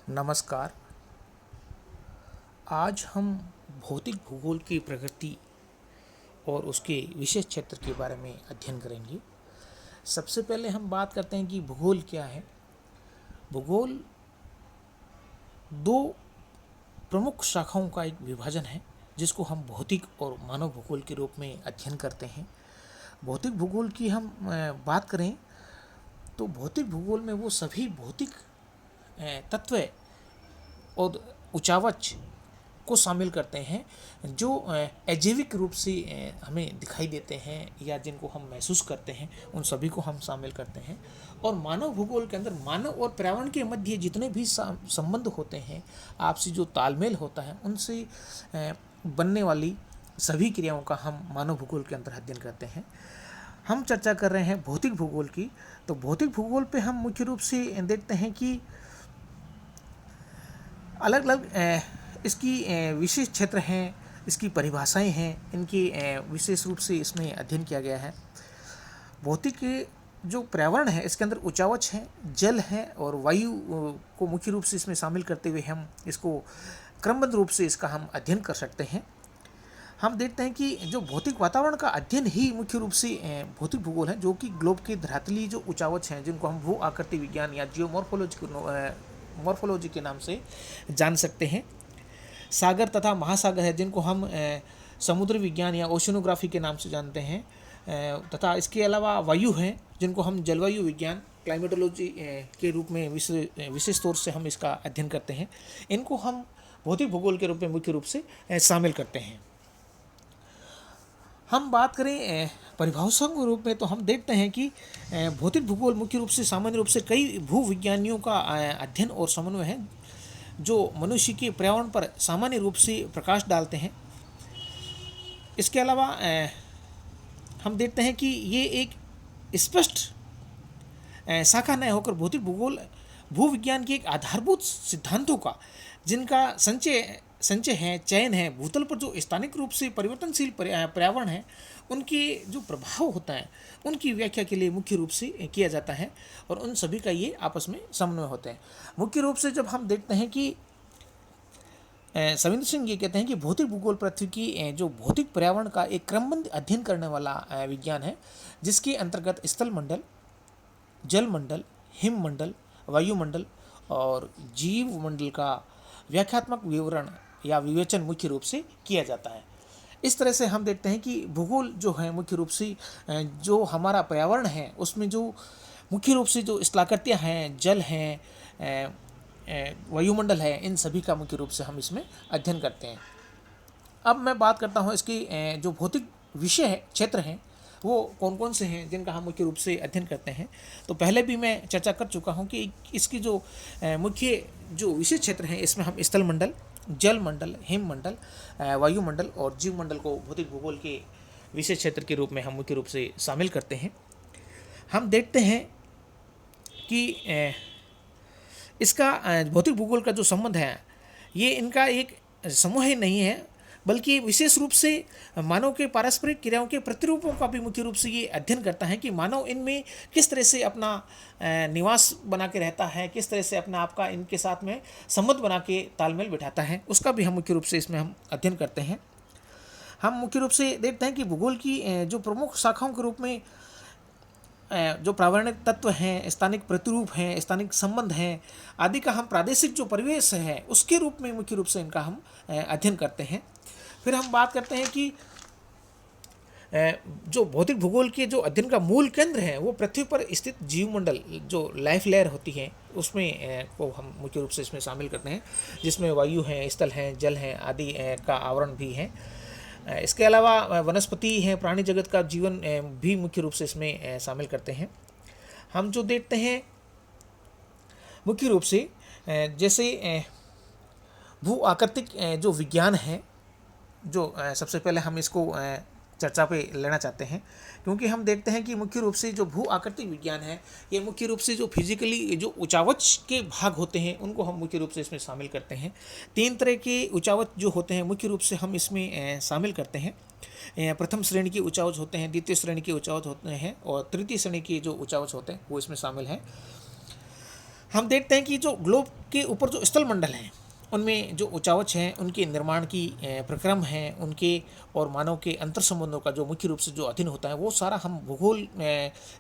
नमस्कार। आज हम भौतिक भूगोल की प्रकृति और उसके विशेष क्षेत्र के बारे में अध्ययन करेंगे। सबसे पहले हम बात करते हैं कि भूगोल क्या है। भूगोल दो प्रमुख शाखाओं का एक विभाजन है जिसको हम भौतिक और मानव भूगोल के रूप में अध्ययन करते हैं। भौतिक भूगोल की हम बात करें तो भौतिक भूगोल में वो सभी भौतिक तत्व और उचावच को शामिल करते हैं जो अजैविक रूप से हमें दिखाई देते हैं या जिनको हम महसूस करते हैं, उन सभी को हम शामिल करते हैं। और मानव भूगोल के अंदर मानव और पर्यावरण के मध्य जितने भी संबंध होते हैं, आपसी जो तालमेल होता है, उनसे बनने वाली सभी क्रियाओं का हम मानव भूगोल के अंदर अध्ययन करते हैं। हम चर्चा कर रहे हैं भौतिक भूगोल की। तो भौतिक भूगोल पे हम मुख्य रूप से देखते हैं कि अलग अलग इसकी विशेष क्षेत्र हैं, इसकी परिभाषाएं हैं, इनकी विशेष रूप से इसमें अध्ययन किया गया है। भौतिक जो पर्यावरण है इसके अंदर उचावच है, जल है और वायु को मुख्य रूप से इसमें शामिल करते हुए हम इसको क्रमबद्ध रूप से इसका हम अध्ययन कर सकते हैं। हम देखते हैं कि जो भौतिक वातावरण का अध्ययन ही मुख्य रूप से भौतिक भूगोल है, जो कि ग्लोब के धरातलीय जो उचावच हैं, जिनको हम भू आकृति विज्ञान या मॉर्फोलॉजी के नाम से जान सकते हैं। सागर तथा महासागर है जिनको हम समुद्र विज्ञान या ओशनोग्राफी के नाम से जानते हैं। तथा इसके अलावा वायु हैं जिनको हम जलवायु विज्ञान क्लाइमेटोलॉजी के रूप में विशेष तौर से हम इसका अध्ययन करते हैं। इनको हम भौतिक भूगोल के रूप में मुख्य रूप से शामिल करते हैं। हम बात करें परिभाषाओं के रूप में तो हम देखते हैं कि भौतिक भूगोल मुख्य रूप से सामान्य रूप से कई भूविज्ञानियों का अध्ययन और समन्वय है जो मनुष्य के पर्यावरण पर सामान्य रूप से प्रकाश डालते हैं। इसके अलावा हम देखते हैं कि ये एक स्पष्ट शाखा न होकर भौतिक भूगोल भूविज्ञान के एक आधारभूत सिद्धांतों का, जिनका संचय है, चयन है, भूतल पर जो स्थानिक रूप से परिवर्तनशील पर्यावरण है, उनके जो प्रभाव होता है, उनकी व्याख्या के लिए मुख्य रूप से किया जाता है और उन सभी का ये आपस में समन्वय होते हैं। मुख्य रूप से जब हम देखते हैं कि सविंद्र सिंह ये कहते हैं कि भौतिक भूगोल पृथ्वी की जो भौतिक पर्यावरण का एक क्रमबद्ध अध्ययन करने वाला विज्ञान है, जिसके अंतर्गत स्थल मंडल, जल मंडल, हिम मंडल, वायुमंडल और जीव मंडल का व्याख्यात्मक विवरण या विवेचन मुख्य रूप से किया जाता है। इस तरह से हम देखते हैं कि भूगोल जो है मुख्य रूप से जो हमारा पर्यावरण है उसमें जो मुख्य रूप से जो स्थलाकृतियाँ हैं, जल हैं, वायुमंडल है, इन सभी का मुख्य रूप से हम इसमें अध्ययन करते हैं। अब मैं बात करता हूँ इसकी जो भौतिक विषय है, क्षेत्र हैं, वो कौन कौन से हैं जिनका हम मुख्य रूप से अध्ययन करते हैं। तो पहले भी मैं चर्चा कर चुका हूँ कि इसकी जो मुख्य जो विशेष क्षेत्र हैं, इसमें हम स्थल मंडल, जल मंडल, हिम मंडल, वायुमंडल और जीव मंडल को भौतिक भूगोल के विशेष क्षेत्र के रूप में हम मुख्य रूप से शामिल करते हैं। हम देखते हैं कि इसका भौतिक भूगोल का जो संबंध है, ये इनका एक समूह ही नहीं है, बल्कि विशेष रूप से मानव के पारस्परिक क्रियाओं के प्रतिरूपों का भी मुख्य रूप से ये अध्ययन करता है कि मानव इनमें किस तरह से अपना निवास बना के रहता है, किस तरह से अपना आपका इनके साथ में संबंध बना के तालमेल बिठाता है, उसका भी हम मुख्य रूप से इसमें हम अध्ययन करते हैं। हम मुख्य रूप से देखते हैं कि भूगोल की जो प्रमुख शाखाओं के रूप में जो प्रावरणिक तत्व हैं, स्थानिक प्रतिरूप हैं, स्थानिक संबंध हैं आदि का हम प्रादेशिक जो परिवेश है उसके रूप में मुख्य रूप से इनका हम अध्ययन करते हैं। फिर हम बात करते हैं कि जो भौतिक भूगोल के जो अध्ययन का मूल केंद्र है वो पृथ्वी पर स्थित जीवमंडल जो लाइफ लेयर होती है उसमें को हम मुख्य रूप से इसमें शामिल करते हैं, जिसमें वायु हैं, स्थल हैं, जल हैं आदि का आवरण भी है। इसके अलावा वनस्पति हैं, प्राणी जगत का जीवन भी मुख्य रूप से इसमें शामिल करते हैं। हम जो देखते हैं मुख्य रूप से जैसे भू आकृतिक जो विज्ञान है, जो सबसे पहले हम इसको चर्चा पे लेना चाहते हैं, क्योंकि हम देखते हैं कि मुख्य रूप से जो भू आकृतिक विज्ञान है ये मुख्य रूप से जो फिजिकली जो उचावच के भाग होते हैं उनको हम मुख्य रूप से इसमें शामिल करते हैं। 3 तरह के उचावच जो होते हैं मुख्य रूप से हम इसमें शामिल करते हैं। प्रथम श्रेणी के उचावच होते हैं, द्वितीय श्रेणी के उचावच होते हैं और तृतीय श्रेणी के जो उचावच होते हैं वो इसमें शामिल हैं। हम देखते हैं कि जो ग्लोब के ऊपर जो स्थल मंडल हैं उनमें जो उचावच हैं उनके निर्माण की प्रक्रम हैं उनके और मानव के अंतर संबंधों का जो मुख्य रूप से जो अध्ययन होता है वो सारा हम भूगोल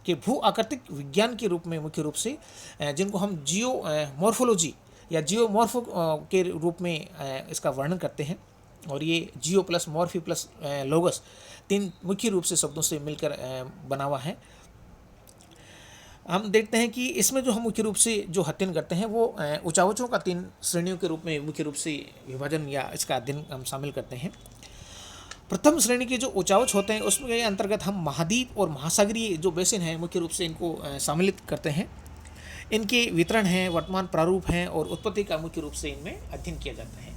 के भू आकृतिक विज्ञान के रूप में मुख्य रूप से जिनको हम जियो मॉर्फोलॉजी या जियोमॉर्फो के रूप में इसका वर्णन करते हैं। और ये जियो प्लस मॉर्फी प्लस लोगस 3 मुख्य रूप से शब्दों से मिलकर बना हुआ है। हम देखते हैं कि इसमें जो हम मुख्य रूप से जो अध्ययन करते हैं वो उचावचों का 3 श्रेणियों के रूप में मुख्य रूप से विभाजन या इसका अध्ययन हम शामिल करते हैं। प्रथम श्रेणी के जो उचावच होते हैं उसमें अंतर्गत हम महाद्वीप और महासागरीय जो बेसिन है मुख्य रूप से इनको सम्मिलित करते हैं। इनके वितरण हैं, वर्तमान प्रारूप हैं और उत्पत्ति का मुख्य रूप से इनमें अध्ययन किया जाता है।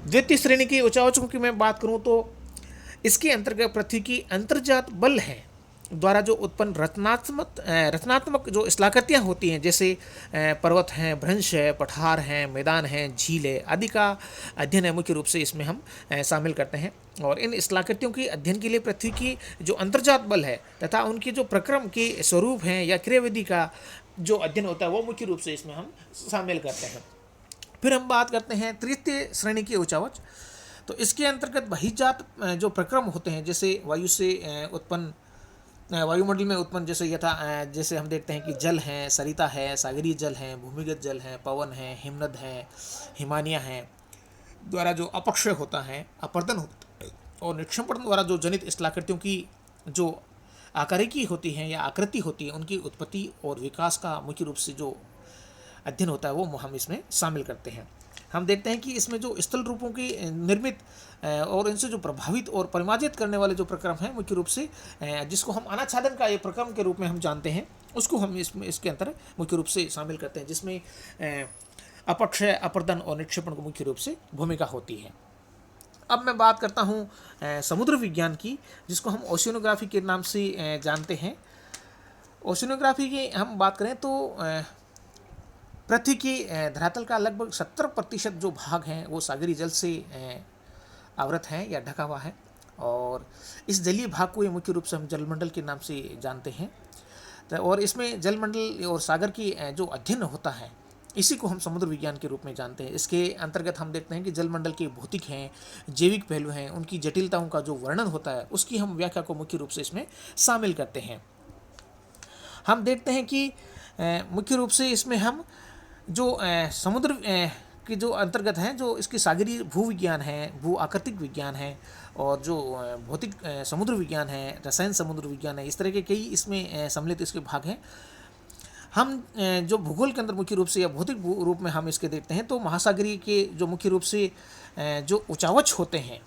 द्वितीय श्रेणी के उचावचों की मैं बात करूं तो इसके अंतर्गत पृथ्वी की अंतर्जात बल है द्वारा जो उत्पन्न रचनात्मक जो स्थलाकृतियाँ होती हैं, जैसे पर्वत हैं, भ्रंश है, पठार हैं, मैदान हैं, झील है आदि का अध्ययन है मुख्य रूप से इसमें हम शामिल करते हैं। और इन स्थलाकृतियों के अध्ययन के लिए पृथ्वी की जो अंतर्जात बल है तथा उनके जो प्रक्रम के स्वरूप हैं या क्रियाविधि का जो अध्ययन होता है वो मुख्य रूप से इसमें हम शामिल करते हैं। फिर हम बात करते हैं तृतीय श्रेणी के उचावच। तो इसके अंतर्गत बहिर्जात जो प्रक्रम होते हैं, जैसे वायु से उत्पन्न वायुमंडल में उत्पन्न जैसे हम देखते हैं कि जल हैं, सरिता है, सागरीय जल हैं, भूमिगत जल हैं, पवन है, हिमनद है, हिमानिया है द्वारा जो अपक्षय होता है, अपर्दन होता है और निक्षेपण द्वारा जो जनित स्थलाकृतियों की जो आकारिकी होती है या आकृति होती है उनकी उत्पत्ति और विकास का मुख्य रूप से जो अध्ययन होता है वो हम इसमें शामिल करते हैं। हम देखते हैं कि इसमें जो स्थल रूपों की निर्मित और इनसे जो प्रभावित और परिमार्जित करने वाले जो प्रक्रम हैं मुख्य रूप से जिसको हम अनाच्छादन का ये प्रक्रम के रूप में हम जानते हैं उसको हम इसके अंतर मुख्य रूप से शामिल करते हैं, जिसमें अपक्षय, अपर्दन और निक्षेपण को मुख्य रूप से भूमिका होती है। अब मैं बात करता हूँ समुद्र विज्ञान की, जिसको हम ओशियनोग्राफी के नाम से जानते हैं। ओशियनोग्राफी की हम बात करें तो पृथ्वी की धरातल का लगभग 70% जो भाग हैं वो सागरीय जल से आवृत हैं या ढका हुआ है और इस जलीय भाग को ये मुख्य रूप से हम जलमंडल के नाम से जानते हैं। तो और इसमें जलमंडल और सागर की जो अध्ययन होता है इसी को हम समुद्र विज्ञान के रूप में जानते हैं। इसके अंतर्गत हम देखते हैं कि जलमंडल के भौतिक हैं, जैविक पहलू हैं, उनकी जटिलताओं का जो वर्णन होता है उसकी हम व्याख्या को मुख्य रूप से इसमें शामिल करते हैं। हम देखते हैं कि मुख्य रूप से इसमें हम जो समुद्र के जो अंतर्गत हैं जो इसकी सागरीय भू विज्ञान है, भू आकृतिक विज्ञान है और जो भौतिक समुद्र विज्ञान है, रसायन समुद्र विज्ञान है, इस तरह के कई इसमें सम्मिलित इसके भाग हैं। हम जो भूगोल के अंदर मुख्य रूप से या भौतिक रूप में हम इसके देखते हैं तो महासागरीय के जो मुख्य रूप से जो उचावच होते हैं,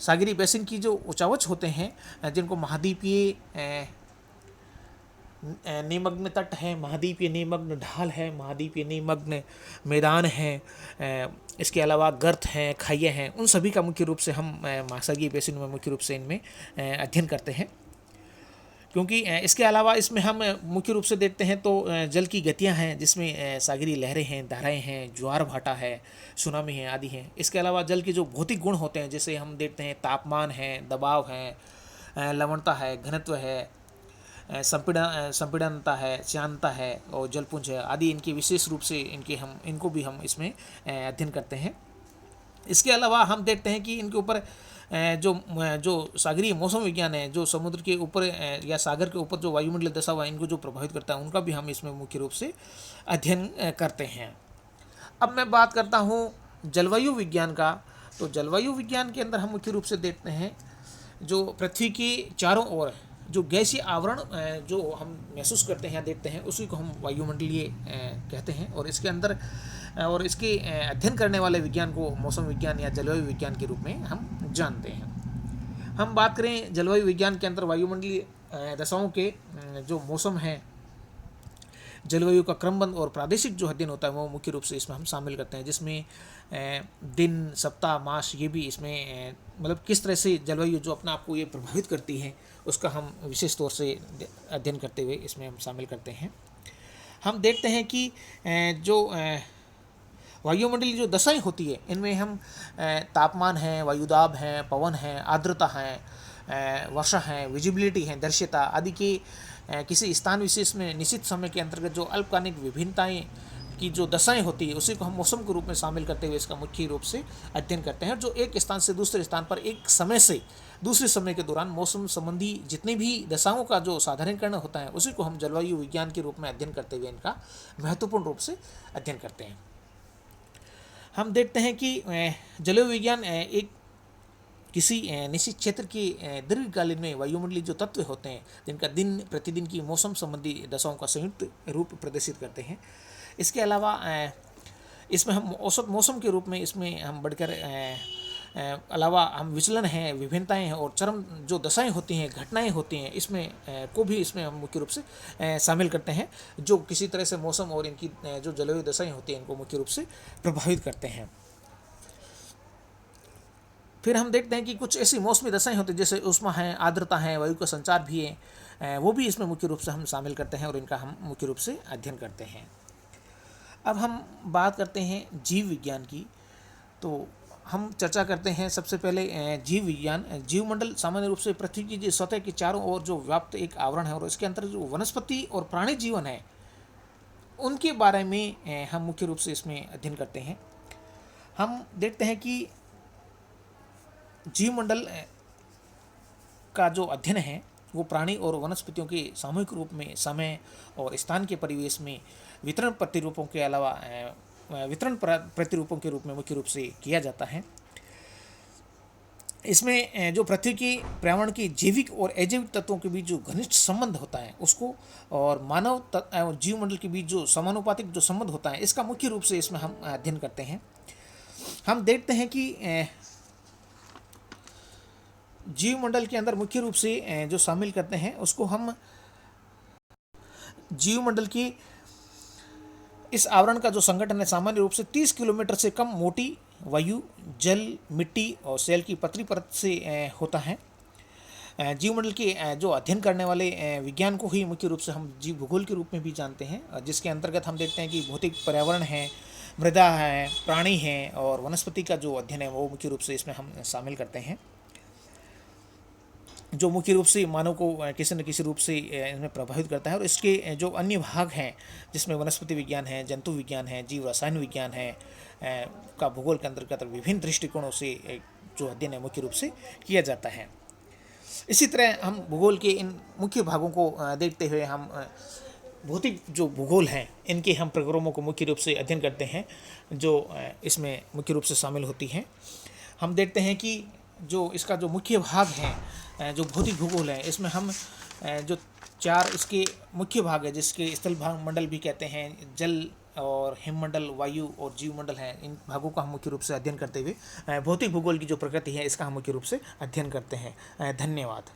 सागरीय बेसिन की जो उचावच होते हैं जिनको महाद्वीपीय निमग्न तट है, महाद्वीपीय निमग्न ढाल है, महाद्वीपीय निमग्न मैदान है, इसके अलावा गर्त हैं, खाइयाँ हैं, उन सभी का मुख्य रूप से हम महासागरीय बेसिन में मुख्य रूप से इनमें अध्ययन करते हैं। क्योंकि इसके अलावा इसमें हम मुख्य रूप से देखते हैं तो जल की गतियाँ हैं जिसमें सागरीय लहरें हैं, धाराएँ हैं, ज्वार भाटा है, सुनामी है आदि हैं। इसके अलावा जल के जो भौतिक गुण होते हैं जैसे हम देखते हैं तापमान है, दबाव है, लवणता है, घनत्व है, संपीड़नता है, श्यानता है और जलपुंज है आदि इनके विशेष रूप से इनको भी हम इसमें अध्ययन करते हैं। इसके अलावा हम देखते हैं कि इनके ऊपर जो सागरीय मौसम विज्ञान है, जो समुद्र के ऊपर या सागर के ऊपर जो वायुमंडलीय दशा हुआ इनको जो प्रभावित करता है उनका भी हम इसमें मुख्य रूप से अध्ययन करते हैं। अब मैं बात करता हूँ जलवायु विज्ञान का। तो जलवायु विज्ञान के अंदर हम मुख्य रूप से देखते हैं जो पृथ्वी के चारों ओर जो गैसीय आवरण जो हम महसूस करते हैं या देखते हैं उसी को हम वायुमंडलीय कहते हैं और इसके अंदर और इसके अध्ययन करने वाले विज्ञान को मौसम विज्ञान या जलवायु विज्ञान के रूप में हम जानते हैं। हम बात करें जलवायु विज्ञान के अंदर वायुमंडलीय दशाओं के जो मौसम है, जलवायु का क्रमबद्ध और प्रादेशिक जो अध्ययन होता है वो मुख्य रूप से इसमें हम शामिल करते हैं, जिसमें दिन, सप्ताह, मास ये भी इसमें मतलब किस तरह से जलवायु जो अपना आपको ये प्रभावित करती है उसका हम विशेष तौर से अध्ययन करते हुए इसमें हम शामिल करते हैं। हम देखते हैं कि जो वायुमंडलीय जो दशाएं होती है इनमें हम तापमान है, वायुदाब है, पवन है, आर्द्रता है, वर्षा है, विजिबिलिटी है, दृश्यता आदि की किसी स्थान विशेष में निश्चित समय के अंतर्गत जो अल्पकालिक विभिन्नताएं की जो दशाएं होती है उसी को हम मौसम के रूप में शामिल करते हुए इसका मुख्य रूप से अध्ययन करते हैं, जो एक स्थान से दूसरे स्थान पर एक समय से दूसरे समय के दौरान मौसम संबंधी जितनी भी दशाओं का जो साधारणीकरण होता है उसी को हम जलवायु विज्ञान के रूप में अध्ययन करते हुए इनका महत्वपूर्ण रूप से अध्ययन करते हैं। हम देखते हैं कि जलवायु विज्ञान एक किसी निश्चित क्षेत्र के दीर्घकालीन में वायुमंडलीय जो तत्व होते हैं जिनका दिन प्रतिदिन की मौसम संबंधी दशाओं का संयुक्त रूप प्रदर्शित करते हैं। इसके अलावा इसमें हम औसत मौसम के रूप में इसमें हम बढ़कर अलावा हम विचलन हैं, विभिन्नताएं हैं और चरम जो दशाएं होती हैं, घटनाएं होती हैं, इसमें को भी इसमें हम मुख्य रूप से शामिल करते हैं, जो किसी तरह से मौसम और इनकी जो जलवायु दशाएं होती हैं इनको मुख्य रूप से प्रभावित करते हैं। फिर हम देखते हैं कि कुछ ऐसी मौसमी दशाएं होती हैं जैसे ऊष्मा है, आर्द्रता है, वायु का संचार भी है, वो भी इसमें मुख्य रूप से हम शामिल करते हैं और इनका हम मुख्य रूप से अध्ययन करते हैं। अब हम बात करते हैं जीव विज्ञान की, तो हम चर्चा करते हैं सबसे पहले जीव विज्ञान। जीवमंडल सामान्य रूप से पृथ्वी की सतह के चारों ओर जो व्याप्त एक आवरण है और इसके अंदर जो वनस्पति और प्राणी जीवन है उनके बारे में हम मुख्य रूप से इसमें अध्ययन करते हैं। हम देखते हैं कि जीवमंडल का जो अध्ययन है वो प्राणी और वनस्पतियों के सामूहिक रूप में समय और स्थान के परिवेश में वितरण प्रतिरूपों के अलावा वितरण प्रतिरूपों के रूप में मुख्य रूप से किया जाता है। इसमें जो पृथ्वी की पर्यावरण की जैविक और अजैविक तत्वों के बीच जो घनिष्ठ संबंध होता है उसको और मानव और जीवमंडल के बीच जो समानुपातिक जो संबंध होता है इसका मुख्य रूप से इसमें हम अध्ययन करते हैं। हम देखते हैं कि जीवमंडल के अंदर मुख्य रूप से जो शामिल करते हैं उसको हम जीवमंडल की इस आवरण का जो संगठन है सामान्य रूप से 30 किलोमीटर से कम मोटी वायु, जल, मिट्टी और सेल की पतली परत से होता है। जीवमंडल के जो अध्ययन करने वाले विज्ञान को ही मुख्य रूप से हम जीव भूगोल के रूप में भी जानते हैं, जिसके अंतर्गत हम देखते हैं कि भौतिक पर्यावरण है, मृदा है, प्राणी हैं और वनस्पति का जो अध्ययन है वो मुख्य रूप से इसमें हम शामिल करते हैं, जो मुख्य रूप से मानव को किसी न किसी रूप से इनमें प्रभावित करता है। और इसके जो अन्य भाग हैं जिसमें वनस्पति विज्ञान है, जंतु विज्ञान है, जीव रसायन विज्ञान है का भूगोल के अंतर्गत विभिन्न दृष्टिकोणों से जो अध्ययन है मुख्य रूप से किया जाता है। इसी तरह हम भूगोल के इन मुख्य भागों को देखते हुए हम भौतिक जो भूगोल हैं इनके हम प्रक्रमों को मुख्य रूप से अध्ययन करते हैं जो इसमें मुख्य रूप से शामिल होती हैं। हम देखते हैं कि जो इसका जो मुख्य भाग है जो भौतिक भूगोल है इसमें हम जो 4 इसके मुख्य भाग है जिसके स्थल भाग मंडल भी कहते हैं, जल और हिममंडल, वायु और जीवमंडल हैं, इन भागों का हम मुख्य रूप से अध्ययन करते हुए भौतिक भूगोल की जो प्रकृति है इसका हम मुख्य रूप से अध्ययन करते हैं। धन्यवाद।